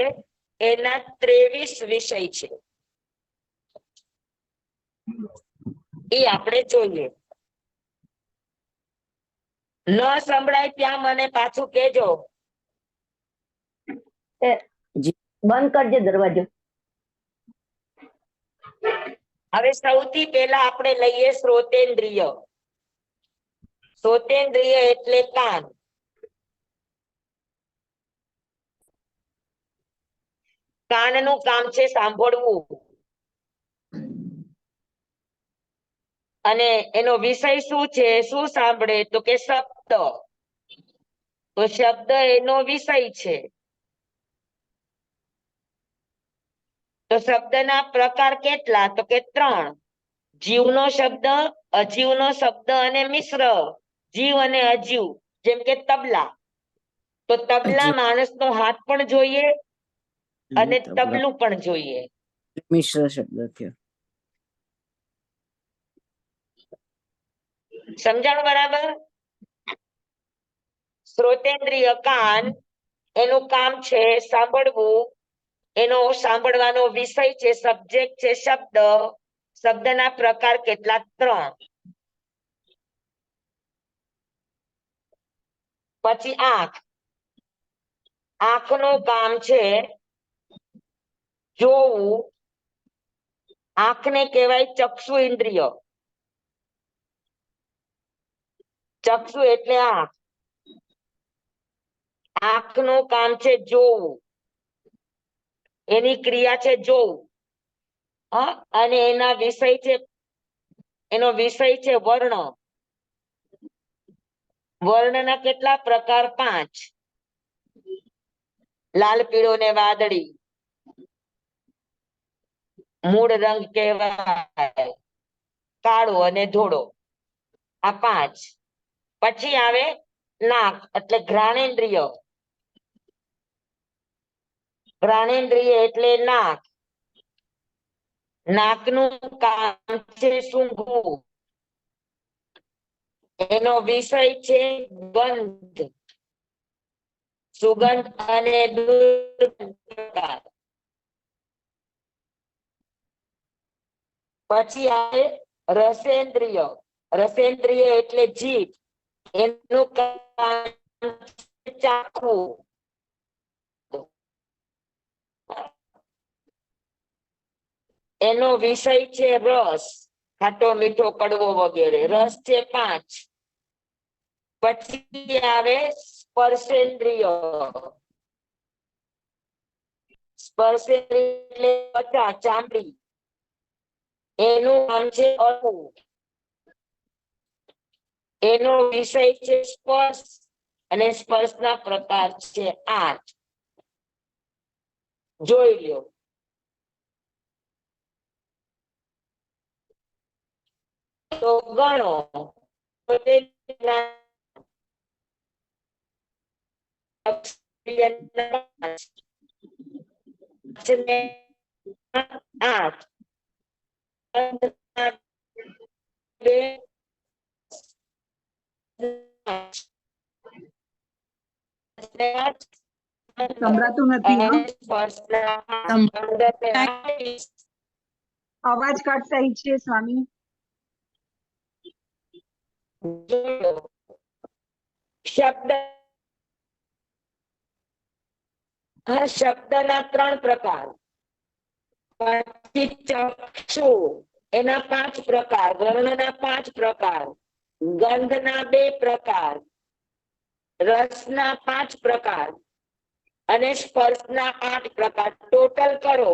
એના 23 વિષય છે. એ આપણે જોઈએ. ન સંભળાય ત્યાં મને પાછું કેજો. બંધ કરજે દરવાજો. હવે સૌથી પહેલા આપણે લઈએ શ્રોતેન્દ્રિય. શ્રોતેન્દ્રિય એટલે કાન. કાનનું કામ છે સાંભળવું. અને એનો વિષય શું છે? શું સાંભળે? તો કે શબ્દ. તો શબ્દ એનો વિષય છે. તો શબ્દના પ્રકાર કેટલા? તો કે 3. જીવનો શબ્દ, અજીવનો શબ્દ અને મિશ્ર જીવ અને અજીવ. જેમ કે તબલા, તો તબલા હજી. માણસનો હાથ પણ જોઈએ અને તબલા. તબલું પણ જોઈએ. મિશ્ર શબ્દ થયો. સમજાણું બરાબર? શ્રોતેન્દ્રિય કાન, એનું કામ છે સાંભળવું, એનો સાંભળવાનો વિષય છે, સબ્જેક્ટ છે શબ્દ, શબ્દના પ્રકાર કેટલા? 3. પછી આંખ, આંખનું કામ છે જોવું, આંખને કહેવાય ચક્ષુ ઇન્દ્રિય. ચક્ષુ એટલે આંખ, આંખનું કામ છે જોવું, એની ક્રિયા છે જોવું. અને એનો વિષય છે વર્ણ. વર્ણના કેટલા પ્રકાર? 5. લાલ, પીળો ને વાદળી, મૂળ રંગ કહેવાય, કાળો અને ધોળો, આ 5. પછી આવે નાક એટલે ઘ્રાણેન્દ્રિય. ઘ્રાણેન્દ્રિય એટલે નાક, નાકનું કામ છે સૂંઘવું, એનો વિષય છે ગંધ, સુગંધ અને દુર્ગંધ. પછી આવે રસેન્દ્રિય. રસેન્દ્રિય એટલે જીભ, એનું કામ ચાખવું. એનો વિષય છે રસ, ખાટો, મીઠો, કડવો વગેરે. રસ છે 5. પછી આવે સ્પર્શેન્દ્રિય. સ્પર્શેન્દ્રિય એટલે ત્વચા, ચામડી, એનું નામ છે અળવું, એનો વિષય છે સ્પર્શ અને સ્પર્શના પ્રકાર છે 8. જોઈ લ્યો. તો ગણો. આઠ, 2, સંભળાતું નથી હો. અવાજ કટ થાય છે સ્વામી. શબ્દ, શબ્દના 3 પ્રકાર. પછી ચક્ષુ, એના 5 પ્રકાર. વર્ણના 5 પ્રકાર, ગંધના 2 પ્રકાર, રસના 5 પ્રકાર અને સ્પર્શના 8 પ્રકાર. ટોટલ કરો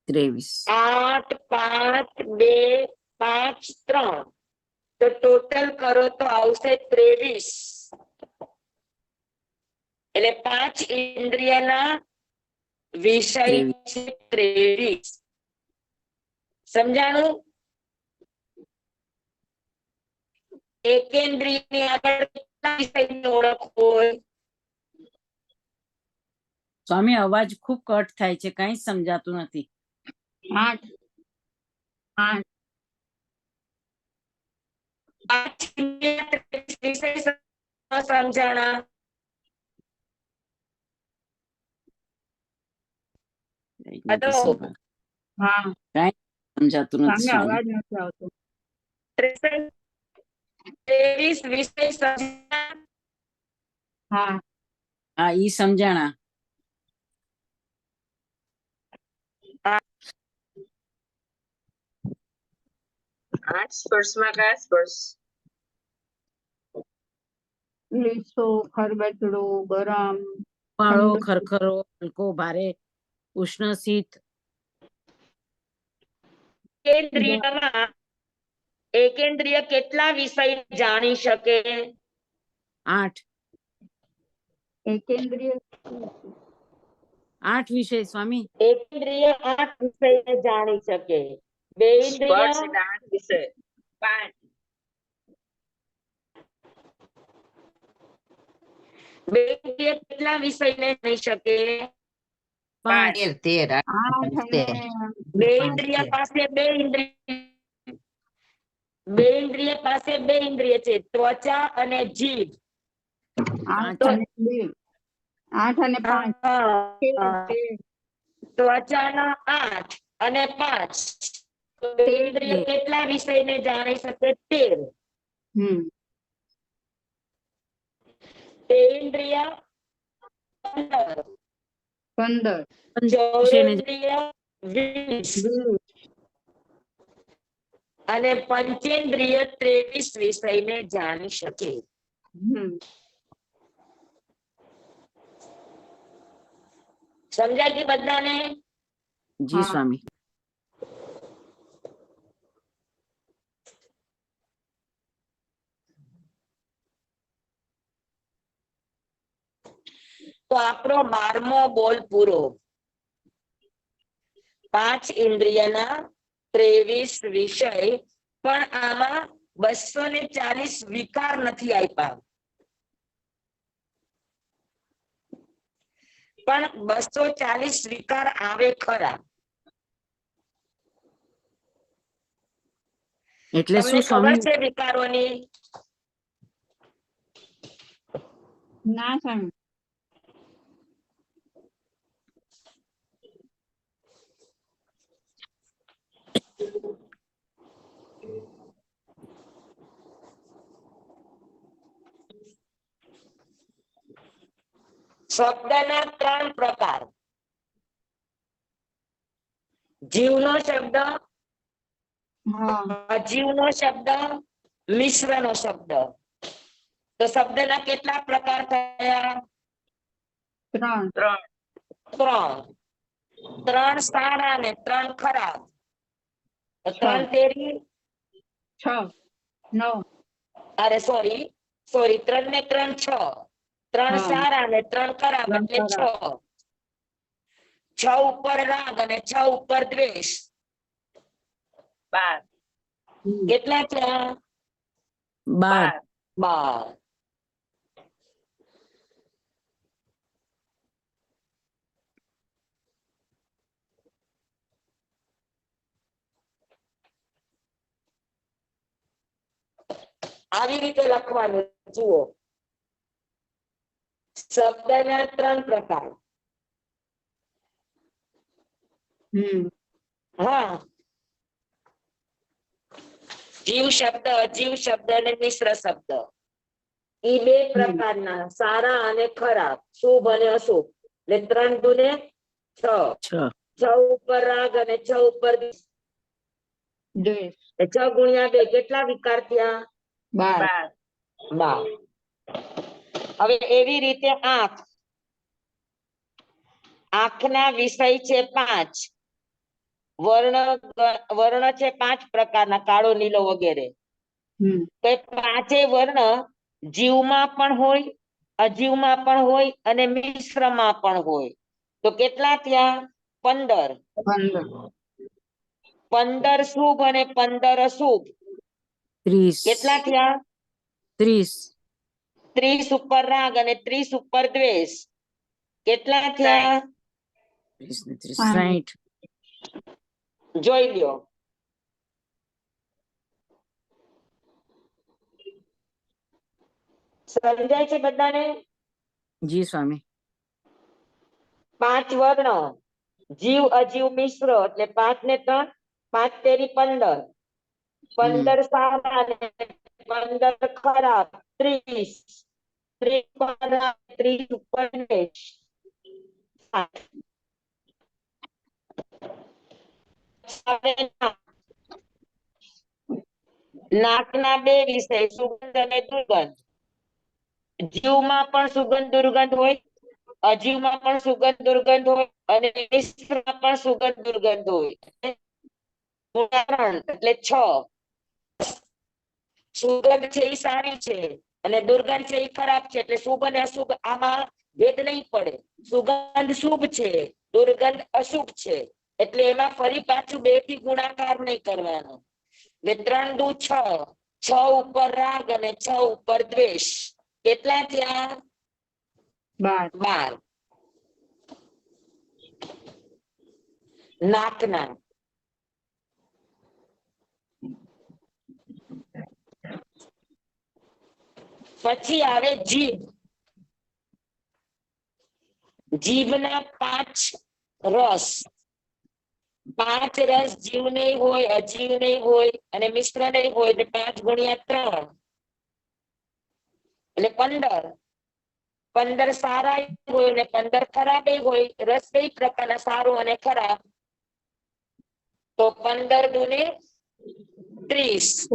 23. 8, 5, 2, 5, 3. તો ટોટલ કરો તો આવશે 23. એટલે 5 ઇન્દ્રિયના વિષય છે 23. સમજાણું? એકેન્દ્રિયની આગળ કેટલા વિષયની ઓળખ હોય? સ્વામી અવાજ ખૂબ કટ થાય છે, કઈ સમજાતું નથી. 8. 8. 5 વિષય સમજાણા. હા કઈ સમજાતું નથી સ્વામી, સ્વામી. અવાજ નથી આવતો. 23 વિષય સમજાણા. હા હા, ઈ સમજાણા. સ્પર્શમાં કયા સ્પર્શ? લીસો, ખરબચડો, ગરમ, ફાળો, ઠંડુ. ખરખરો, હલકો, ભારે, ઉષ્ણ, શીત. એકેન્દ્રિય કેટલા વિષય જાણી શકે? 8. એકેન્દ્રિય 8 વિષય સ્વામી. એકેન્દ્રિય 8 વિષય જાણી શકે. 2 ઇન્દ્રિય 8 વિષય 5. બે ઇન્દ્રિય કેટલા વિષયને જાણી શકે? 5 8 અને બે ઇન્દ્રિય પાસે બે ઇન્દ્રિય પાસે બે ઇન્દ્રિય છે, ત્વચા અને જીભ. 8 અને 2 8 અને 5 હા, ત્વચાના 8 અને 5. તો બે ઇન્દ્રિય કેટલા વિષયને જાણી શકે? 13. બે ઇન્દ્રિય 15. 15 ચૌરેન્દ્રિય 20 અને પંચેન્દ્રિય 23 વિષયને જાણી શકે. સમજાય કે બધાને? જી સ્વામી. તો આપણો 12મો બોલ પૂરો. 5 ઇન્દ્રિયના 23 વિષય, પણ આમાં 240 વિકાર નથી આપ્યા. પણ 240 વિકાર આવે ખરા. એટલે તમને શું ખબર સ્વામી? છે વિકારોની? ના સ્વામી. શબ્દના 3 પ્રકાર. જીવનો શબ્દ, અજીવનો શબ્દ, મિશ્રનો શબ્દ. તો શબ્દના કેટલા પ્રકાર થયા? 3 3 સારા ને 3 ખરાબ. 3 તેરી 6 9 અરે સોરી 3 ને 3 6. 3 સારા ને 3 ખરાબ એટલે 6. 6 ઉપર રાગ અને 6 ઉપર દ્વેષ. 12. કેટલા થયા? 12. આવી રીતે લખવાનું. જુઓ, શબ્દના 3 પ્રકાર. હા, જીવ શબ્દ, અજીવ શબ્દ અને મિશ્ર શબ્દ. એ 2 પ્રકારના, સારા અને ખરાબ, શુભ અને અશુભ. એટલે 3 દુને 6. 6 ઉપર રાગ અને 6 ઉપર દ્વેષ. 6 ગુણ્યા 2 કેટલા વિકાર થયા? 12. હવે એવી રીતે આંખ. આંખના વિષય છે 5. વર્ણ છે 5 પ્રકારના, કાળો, નીલો વગેરે. તો 5 વર્ણ જીવમાં પણ હોય, અજીવમાં પણ હોય અને મિશ્રમાં પણ હોય. તો કેટલા થયા? 15. 15 શુભ અને 15 અશુભ. 30. કેટલા થયા? 30. 30 ઉપર રાગ અને 30 ઉપર દ્વેષ. કેટલા થયા? 60. જોઈ લ્યો. સમજાય છે બધાને? જી સ્વામી. 5 વર્ણ, જીવ અજીવ મિશ્ર એટલે 5 ને 3, 5 તેરી 15. 15 સારા અને 15 ખરાબ, 30. 30 ઉપર રાગ, 30 ઉપર દ્વેષ. નાકના 2 વિષય, સુગંધ અને દુર્ગંધ. જીવમાં પણ સુગંધ દુર્ગંધ હોય, અજીવમાં પણ સુગંધ દુર્ગંધ હોય અને મિશ્રમાં પણ સુગંધ દુર્ગંધ હોય. ઉદાહરણ એટલે 6. સુગંધ છે એ સારી છે અને દુર્ગંધ છે એ ખરાબ છે. એટલે શુભ અને અશુભ આમાં ભેદ નહીં પડે. સુગંધ શુભ છે, દુર્ગંધ અશુભ છે. એટલે એમાં ફરી પાછું 2 થી ગુણાકાર નહીં કરવાનો. 3 દુ 6. 6 ઉપર રાગ અને 6 ઉપર દ્વેષ. કેટલા થયા? 12 નાકના પછી આવે જીભ જીભના 5 રસ 5 રસ જીવ નહીં હોય અજીવ નહીં હોય અને મિશ્ર નહીં હોય એટલે 5 ગુણ્યા 3 એટલે 15 15 સારા હોય અને 15 ખરાબ હોય રસ કઈ પ્રકારના સારો અને ખરાબ તો 15 દુને 30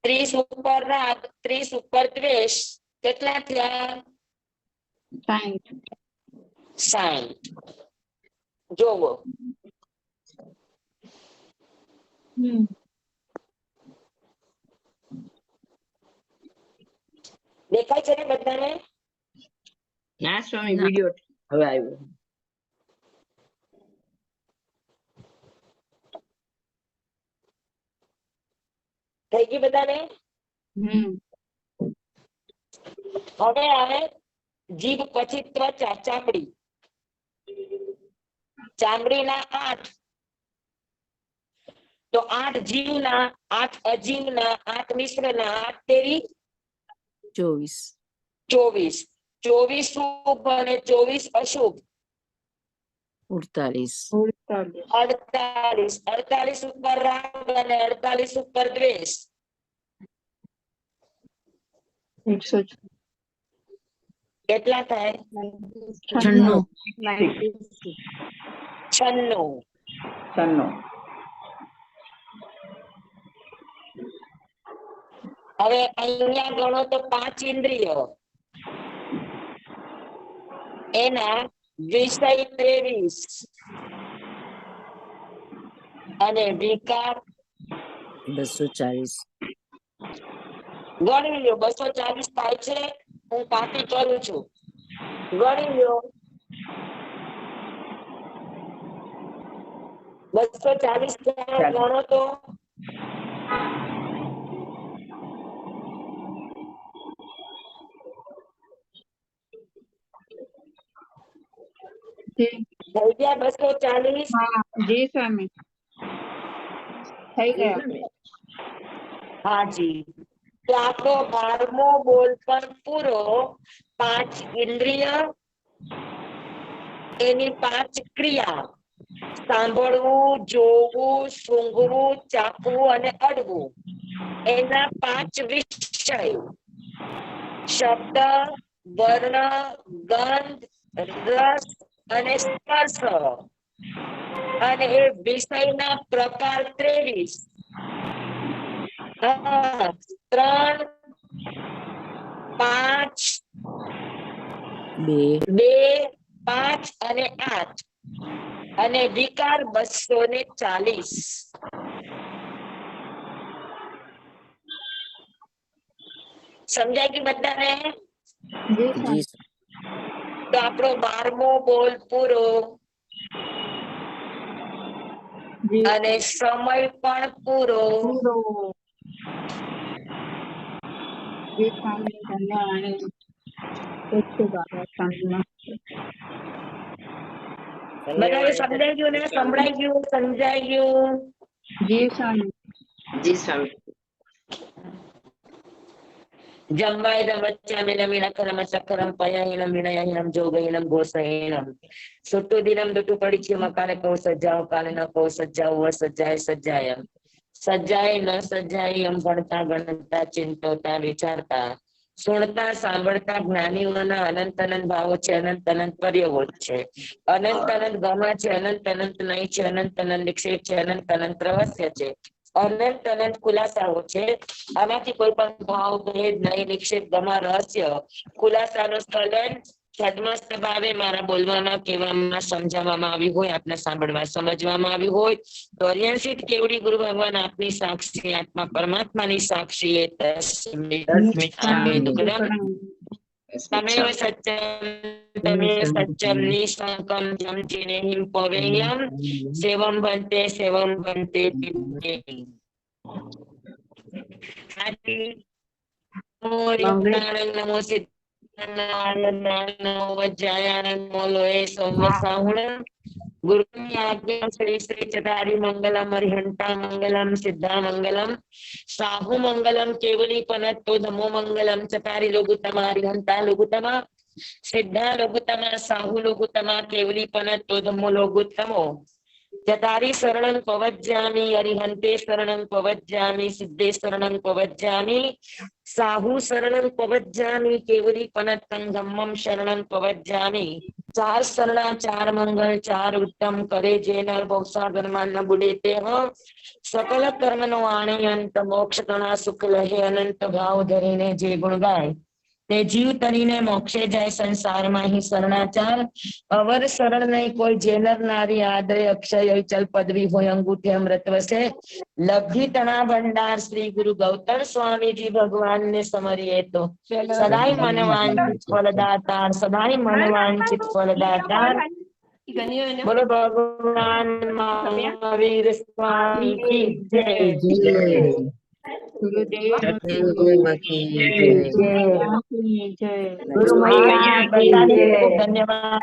30 ઉપર રાગ 30 ઉપર દ્વેષ કેટલા થયા 60 જોવો દેખાય છે ને બધાને? ના સ્વામી વિડિયો હવે આવ્યો. થઈ ગઈ બધાને? હવે આવે જીભ પછી ત્વચા ચામડી ચામડીના 8 તો 8 જીવના 8 અજીવના 8 મિશ્રના 8 તેરી 24 24 શુભ અને 24 અશુભ 48 48 ઉપર રાગ અને 48 ઉપર દ્વેષ કેટલા થાય 96 હવે અહીંયા ગણો તો 5 ઇન્દ્રિયો એના વિષય 23 અને વિકાર 240 ગણી લ્યો 240 થાય છે હું પાકી કરું છું ગણી લ્યો 240 ગણો તો થઈ ગયા 240 જી સ્વામી થઈ ગયા હાજી તો આપણો 12મો બોલ પણ પૂરો 5 ઇન્દ્રિય એની 5 ક્રિયા સાંભળવું જોવું સૂંઘવું ચાખવું અને અડવું એના 5 વિષય શબ્દ વર્ણ ગંધ રસ અને સ્પર્શ અને એ વિષયના પ્રકાર 23 3 5 2 5 અને 8 અને વિકાર 240 સમજાય કે બધાને? તો આપણો 12મો બોલ પૂરો અને સમય પણ પૂરો બધાને સમજાઈ ગયું ને? સંભળાઈ ગયું? સમજાઈ ગયું? જી સ્વામી. જમ્બાઈદમ વચ્ચામિનમ વિનકરમ સકરમ પયાહિનમ વિનયહિનમ જોગહિનમ ઘોષહિનમ સુટ્ટુદિનમ દુટુપડીચ્ય મકાને કહો સજ્જાઓ કાલે ન કહો સજ્જાઓ સજ્જાય સજ્જાયમ સજ્જાય ન સજ્જાય એમ ભણતા ગણતા ચિંતવતા વિચારતા સુણતા સાંભળતા જ્ઞાનીઓના અનંત અનંત ભાવો છે અનંત અનંત પર્યવો છે અનંત અનંત ગમા છે અનંત અનંત નહીં છે અનંત અનંત નિક્ષેપ છે અનંત અનંત રહસ્ય છે અનંત અનંત ખુલાસાઓ છે આમાંથી કોઈ પણ ભાવ ભેદ નહીં નિક્ષેપ ગમા રહસ્ય ખુલાસાનું સ્થળન છદ્મસ્ત ભાવે મારા બોલવામાં કહેવામાં સમજાવવામાં આવ્યું હોય આપને સાંભળવા સમજવામાં આવ્યું હોય તો અર્યાંશિત કેવડી ગુરુ ભગવાન આપની સાક્ષી આત્મા પરમાત્માની સાક્ષી એ તમેવ સત્યમ નિઃશંકમ જમ ચિનેહિમ પવેયમ સેવમ ભંતે નમો સિદ્ધ ગુરુની આજ્ઞા શ્રી શ્રી ચતારી મંગલમ હરિહંતા મંગલમ સિદ્ધા મંગલમ સાહુ મંગલમ કેવલી પનત્તો ધમો મંગલમ ચતારી લઘુત્તમા હરિહંતા લઘુત્તમા સિદ્ધા લઘુત્તમા સાહુ લઘુત્તમા કેવલી પનત્તો ધમો લઘુત્તમો ચતારી શરણં પવજ્જામિ હરિહંતે શરણં પવજ્જામિ સિદ્ધે શરણં પવજ્જામિ સાહુ શરણં પવજ્જામિ કેવલી પનત્તં ધમ્મં શરણં પવજ્જામિ ચાર શરણા ચાર મંગળ ચાર ઉત્તમ કરે જે નર ભવસાગર માં ન બુડે તે સકલ કર્મ નો આણે અંત મોક્ષ ગણા સુખ લહે અનંત ભાવ ધરીને જે ગુણ ગાય તે જીવ તરીને મોક્ષે જાય સંસારમાં અહીં શરણાચાર અવર શરણ નહીં કોઈ જેનર નારી આદરે અક્ષય ચલ પદવી હોય અંગૂઠે અમૃત વસે લબ્ધિ તણા ભંડાર શ્રી ગુરુ ગૌતમ સ્વામીજી ભગવાન ને સમરીએ તો સદાય મનવાંચિત ફલદાતાર સદાય મનવાંચિત ફલદાતાર બોલો ભગવાન મહાવીર સ્વામી કી જય. ગુરુ મહારાજ બધાને ખૂબ ધન્યવાદ.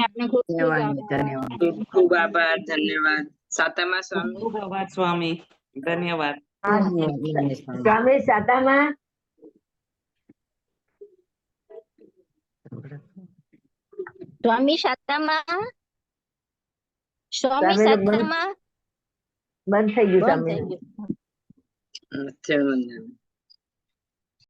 આપને ખૂબ ખૂબ આભાર. ખૂબ ખૂબ આભાર, ધન્યવાદ. સાતમા સ્વામી. ખૂબ આભાર સ્વામી, ધન્યવાદ. સ્વામી સાતામાં સ્વામી સાતામાં સ્વામી સ્વામીનું બંધ સાતામાં બંધ થઈ ગયું બંધ સ્વામી. થઈ ગયું. મત્સ્ય વંદન.